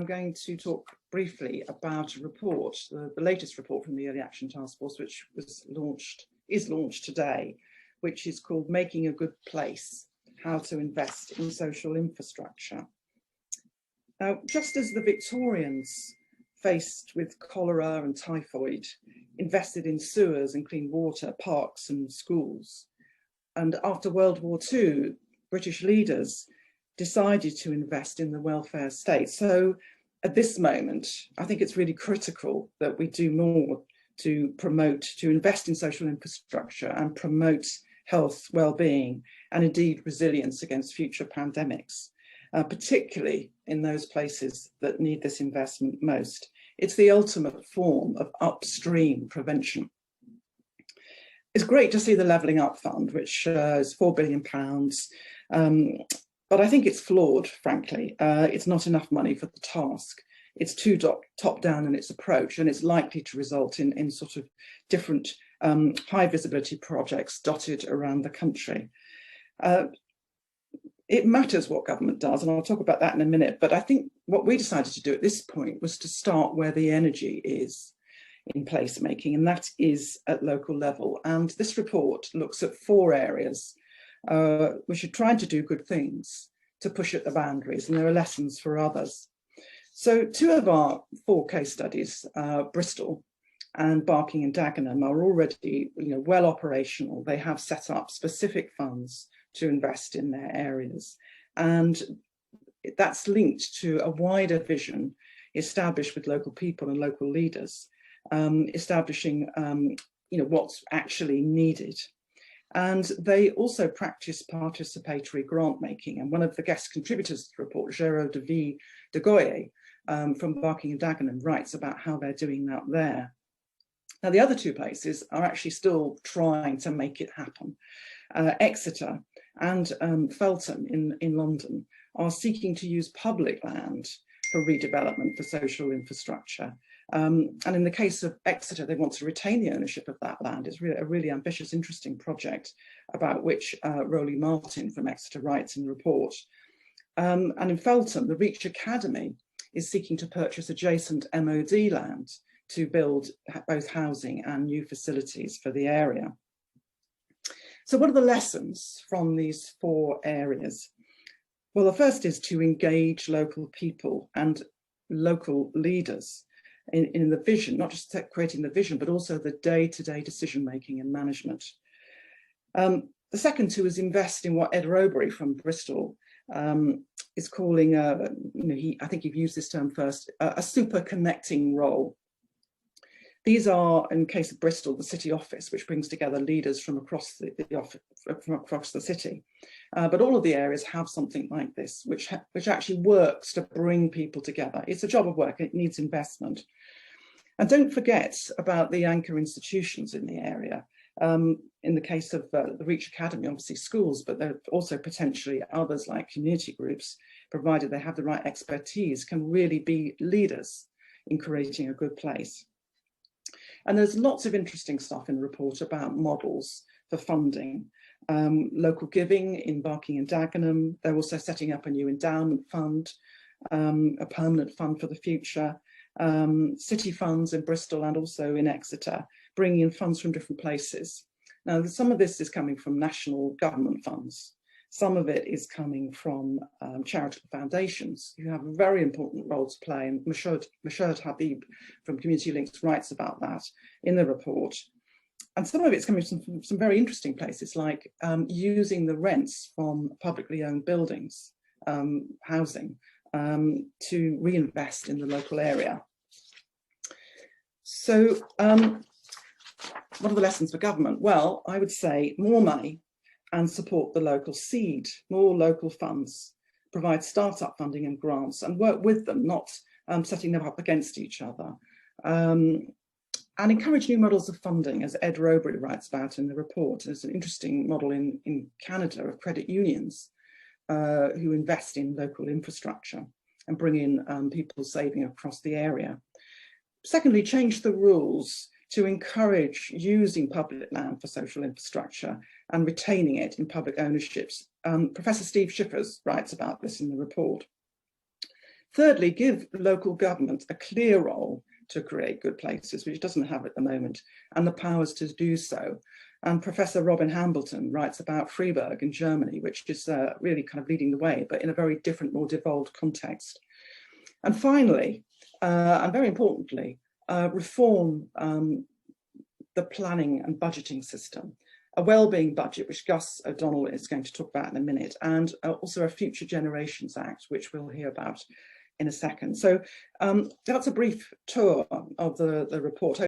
I'm going to talk briefly about a report, the latest report from the Early Action Task Force, which is launched today, which is called Making a Good Place: How to Invest in Social Infrastructure. Now, just as the Victorians, faced with cholera and typhoid, invested in sewers and clean water, parks and schools, and after World War II, British leaders decided to invest in the welfare state. So at this moment, I think it's really critical that we do more to invest in social infrastructure and promote health, well-being, and indeed resilience against future pandemics, particularly in those places that need this investment most. It's the ultimate form of upstream prevention. It's great to see the Levelling Up Fund, which is £4 billion. But I think it's flawed, frankly. It's not enough money for the task. It's too top-down in its approach, and it's likely to result in sort of different high visibility projects dotted around the country. It matters what government does, and I'll talk about that in a minute, but I think what we decided to do at this point was to start where the energy is in placemaking, and that is at local level. And this report looks at 4 areas which are trying to do good things to push at the boundaries, and there are lessons for others. So 2 of our 4 case studies, Bristol and Barking and Dagenham, are already well operational. They have set up specific funds to invest in their areas, and that's linked to a wider vision established with local people and local leaders, establishing what's actually needed. And they also practice participatory grant making. And one of the guest contributors to the report, Géraud de Goyer from Barking and Dagenham, writes about how they're doing that there. Now, the other 2 places are actually still trying to make it happen. Exeter and Feltham in London are seeking to use public land for redevelopment for social infrastructure. And in the case of Exeter, they want to retain the ownership of that land. It's really a really ambitious, interesting project about which Roly Martin from Exeter writes in the report. And in Feltham, the Reach Academy is seeking to purchase adjacent MOD land to build both housing and new facilities for the area. So what are the lessons from these 4 areas? Well, the first is to engage local people and local leaders in the vision, not just creating the vision, but also the day-to-day decision-making and management. The second 2 is invest in what Ed Robury from Bristol is calling, I think you've used this term first, a super connecting role. These are, in the case of Bristol, the city office, which brings together leaders from across the city. But all of the areas have something like this, which actually works to bring people together. It's a job of work, it needs investment. And don't forget about the anchor institutions in the area. In the case of the Reach Academy, obviously schools, but there are also potentially others like community groups, provided they have the right expertise, can really be leaders in creating a good place. And there's lots of interesting stuff in the report about models for funding. Local giving in Barking and Dagenham. They're also setting up a new endowment fund, a permanent fund for the future, city funds in Bristol and also in Exeter, bringing in funds from different places. Now, some of this is coming from national government funds. Some of it is coming from charitable foundations who have a very important role to play, and Mashoud Habib from Community Links writes about that in the report. And some of it's coming from some very interesting places, like using the rents from publicly owned buildings, housing, to reinvest in the local area. So what are the lessons for government? Well, I would say more money and support the local seed, more local funds, provide startup funding and grants, and work with them, not setting them up against each other. And encourage new models of funding, as Ed Robury writes about in the report. There's an interesting model in Canada of credit unions who invest in local infrastructure and bring in people saving across the area. Secondly, change the rules to encourage using public land for social infrastructure and retaining it in public ownerships. Professor Steve Schiffers writes about this in the report. Thirdly, give local government a clear role to create good places, which it doesn't have at the moment, and the powers to do so. And Professor Robin Hambleton writes about Freiburg in Germany, which is really kind of leading the way, but in a very different, more devolved context. And finally, and very importantly, reform the planning and budgeting system, a wellbeing budget, which Gus O'Donnell is going to talk about in a minute, and also a Future Generations Act, which we'll hear about in a second. So that's a brief tour of the report.